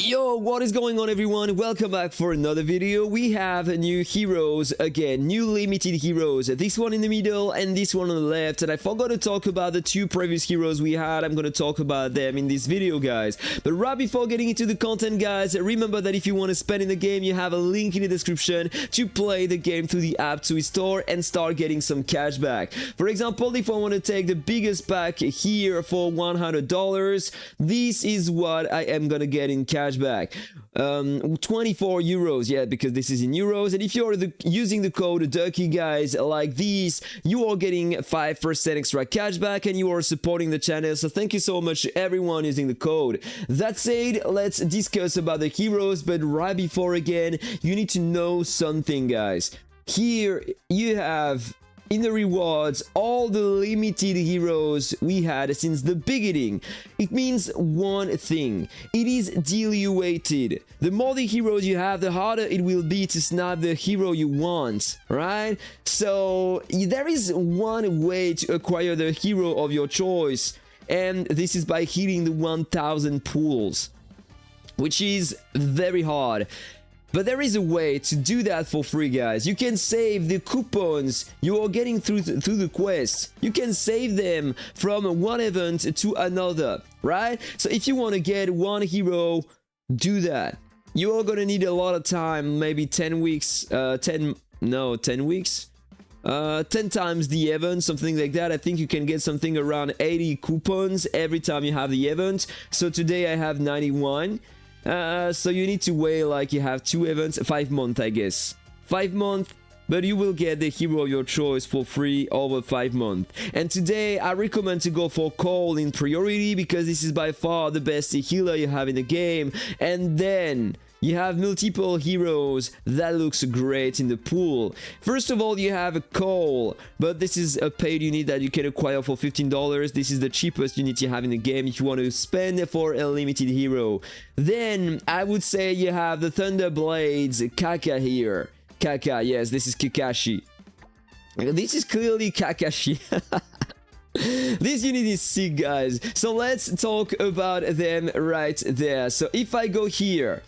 Yo, what is going on everyone? Welcome back for another video. We have new heroes again, new limited heroes. This one in the middle and this one on the left. And I forgot to talk about the two previous heroes we had. I'm gonna talk about them in this video, guys. But right before getting into the content, guys, remember that if you want to spend in the game, you have a link in the description to play the game through the Aptoide store and start getting some cash back. For example, if I want to take the biggest pack here for $100, this is what I am gonna get in cash back. 24 euros, yeah, because this is in euros. And if you're using the code Ducky, guys, like these, you are getting 5% extra cashback and you are supporting the channel. So thank you so much to everyone using the code. That said, let's discuss about the heroes. But right before, again, you need to know something, guys. Here you have in the rewards all the limited heroes we had since the beginning. It means one thing: it is diluted. The more the heroes you have, the harder it will be to snap the hero you want, right? So there is one way to acquire the hero of your choice, and this is by hitting the 1000 pools, which is very hard. But there is a way to do that for free, guys. You can save the coupons you are getting through the quest. You can save them from one event to another, right? So if you want to get one hero, do that. You are gonna need a lot of time, maybe 10 weeks, 10 weeks? 10 times the event, something like that. I think you can get something around 80 coupons every time you have the event. So today I have 91. So you need to wait like you have 2 events, 5 months, I guess. 5 months, but you will get the hero of your choice for free over 5 months. And today I recommend to go for Cole in priority because this is by far the best healer you have in the game. And then you have multiple heroes that looks great in the pool. First of all, you have a Cole, but this is a paid unit that you can acquire for $15. This is the cheapest unit you have in the game if you want to spend for a limited hero. Then I would say you have the Thunder Blades Kaka here. Kaka, yes, this is Kakashi. This is clearly Kakashi. This unit is sick, guys. So let's talk about them right there. So if I go here,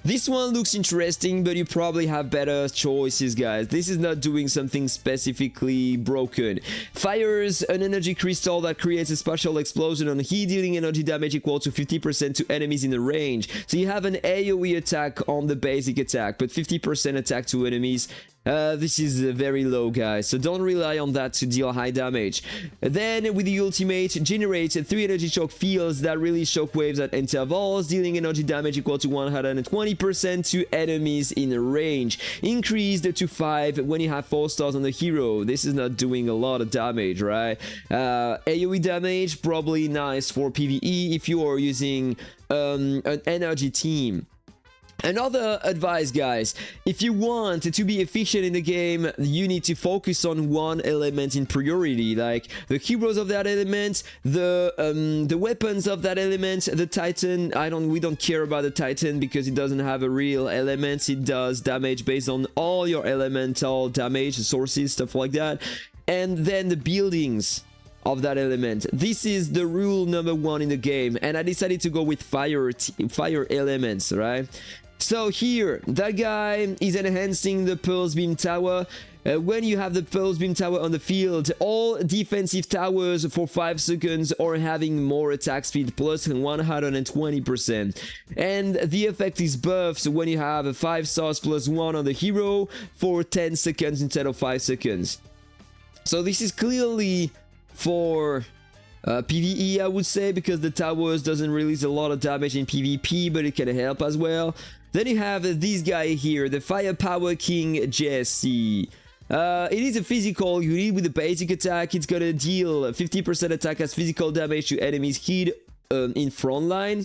this one looks interesting, but you probably have better choices, guys. This is not doing something specifically broken. Fires an energy crystal that creates a special explosion on hit, dealing energy damage equal to 50% to enemies in the range. So you have an AoE attack on the basic attack, but 50% attack to enemies. This is very low, guys, so don't rely on that to deal high damage. Then with the ultimate, generate 3 energy shock fields that release shockwaves at intervals, dealing energy damage equal to 120% to enemies in range. Increased to 5 when you have 4 stars on the hero. This is not doing a lot of damage, right? AoE damage, probably nice for PvE if you are using an energy team. Another advice, guys: if you want to be efficient in the game, you need to focus on one element in priority, like the heroes of that element, the weapons of that element. The Titan, we don't care about the Titan because it doesn't have a real element. It does damage based on all your elemental damage sources, stuff like that. And then the buildings of that element. This is the rule number 1 in the game, and I decided to go with fire elements, right? So here, that guy is enhancing the Pulse Beam Tower. When you have the Pulse Beam Tower on the field, all defensive towers for 5 seconds are having more attack speed plus 120%. And the effect is buffed when you have a 5 stars plus 1 on the hero for 10 seconds instead of 5 seconds. So this is clearly for PvE, I would say, because the towers doesn't release a lot of damage in PvP, but it can help as well. Then you have this guy here, the Firepower King Jessie. It is a physical unit with a basic attack. It's gonna deal 50% attack as physical damage to enemies hit in front line.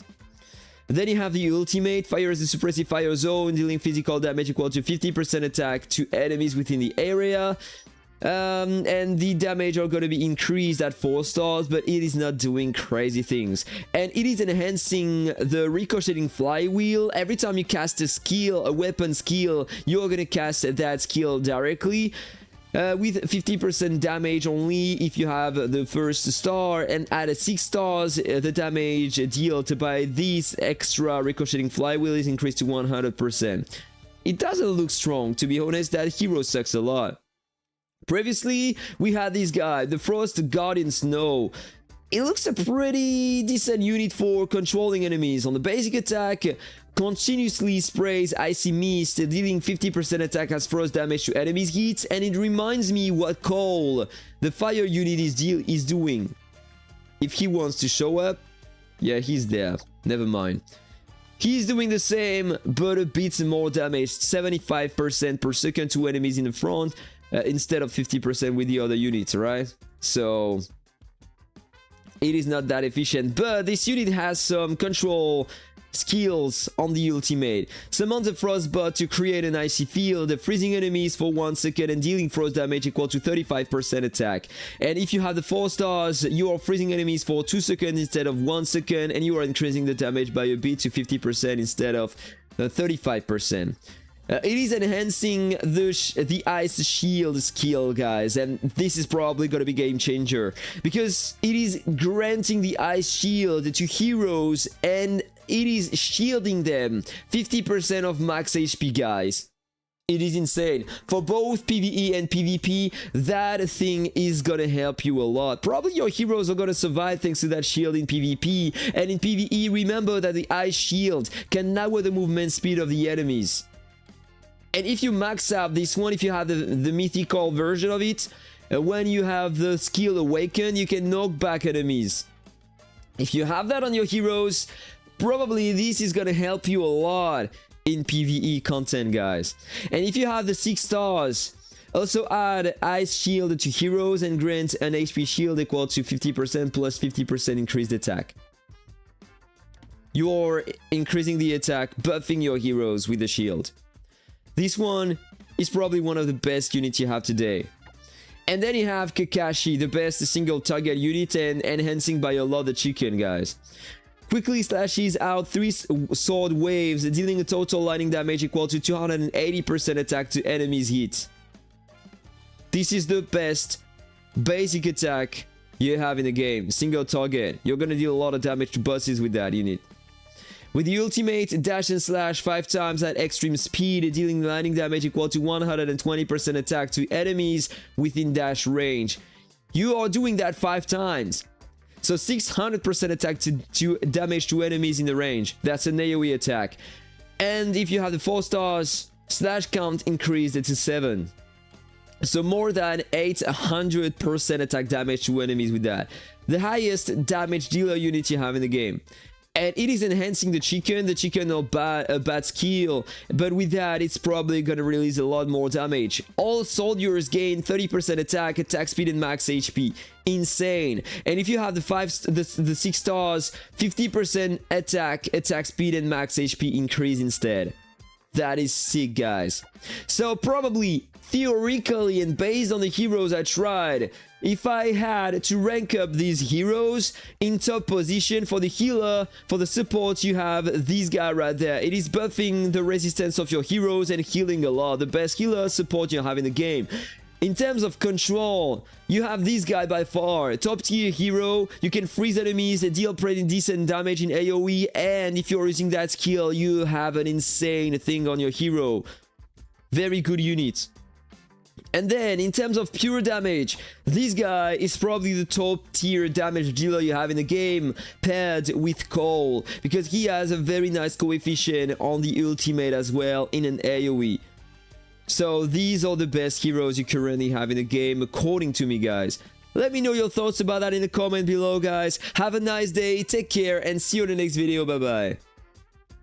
Then you have the ultimate, fires the suppressive fire zone, dealing physical damage equal to 50% attack to enemies within the area. And the damage are going to be increased at 4 stars, but it is not doing crazy things. And it is enhancing the ricocheting flywheel. Every time you cast a skill, a weapon skill, you're going to cast that skill directly. with 50% damage only if you have the first star, and at 6 stars the damage dealt by this extra ricocheting flywheel is increased to 100%. It doesn't look strong, to be honest. That hero sucks a lot. Previously we had this guy, the Frost Guardian Snow. It looks a pretty decent unit for controlling enemies. On the basic attack, continuously sprays icy mist, dealing 50% attack as frost damage to enemies hits, and it reminds me what Cole, the fire unit, is doing. If he wants to show up, yeah, he's there. Never mind. He's doing the same, but a bit more damage, 75% per second to enemies in the front, instead of 50% with the other units, right? So it is not that efficient, but this unit has some control skills on the ultimate. Summons a frostbot to create an icy field, freezing enemies for 1 second and dealing frost damage equal to 35% attack. And if you have the 4 stars, you are freezing enemies for 2 seconds instead of 1 second, and you are increasing the damage by a bit to 50% instead of 35%. It is enhancing the ice shield skill, guys, and this is probably gonna be game changer because it is granting the ice shield to heroes and it is shielding them 50% of max HP, guys. It is insane. For both PvE and PvP, that thing is gonna help you a lot. Probably your heroes are gonna survive thanks to that shield in PvP, and in PvE, remember that the ice shield can lower the movement speed of the enemies. And if you max out this one, if you have the mythical version of it, when you have the skill awakened, you can knock back enemies. If you have that on your heroes, probably this is gonna help you a lot in PvE content, guys. And if you have the 6 stars, also add Ice Shield to heroes and grant an HP shield equal to 50% plus 50% increased attack. You're increasing the attack, buffing your heroes with the shield. This one is probably one of the best units you have today. And then you have Kakashi, the best single target unit and enhancing by a lot the chicken, guys. Quickly slashes out 3 sword waves, dealing a total lightning damage equal to 280% attack to enemies hit. This is the best basic attack you have in the game. Single target. You're gonna deal a lot of damage to bosses with that unit. With the ultimate, dash and slash 5 times at extreme speed, dealing lightning damage equal to 120% attack to enemies within dash range. You are doing that 5 times. So 600% attack to damage to enemies in the range. That's an AoE attack. And if you have the 4 stars, slash count increased to 7. So more than 800% attack damage to enemies with that. The highest damage dealer unit you have in the game. And it is enhancing the chicken. The chicken are a bad skill, but with that, it's probably gonna release a lot more damage. All soldiers gain 30% attack speed, and max HP. Insane. And if you have the 6 stars, 50% attack speed, and max HP increase instead. That is sick, guys. So probably, theoretically, and based on the heroes I tried, if I had to rank up these heroes in top position, for the healer, for the support, you have this guy right there. It is buffing the resistance of your heroes and healing a lot. The best healer support you have in the game. In terms of control, you have this guy by far. Top tier hero. You can freeze enemies, deal pretty decent damage in AoE, and if you're using that skill, you have an insane thing on your hero. Very good unit. And then, in terms of pure damage, this guy is probably the top tier damage dealer you have in the game, paired with Cole, because he has a very nice coefficient on the ultimate as well in an AoE. So these are the best heroes you currently have in the game, according to me, guys. Let me know your thoughts about that in the comment below, guys. Have a nice day, take care, and see you in the next video. Bye bye.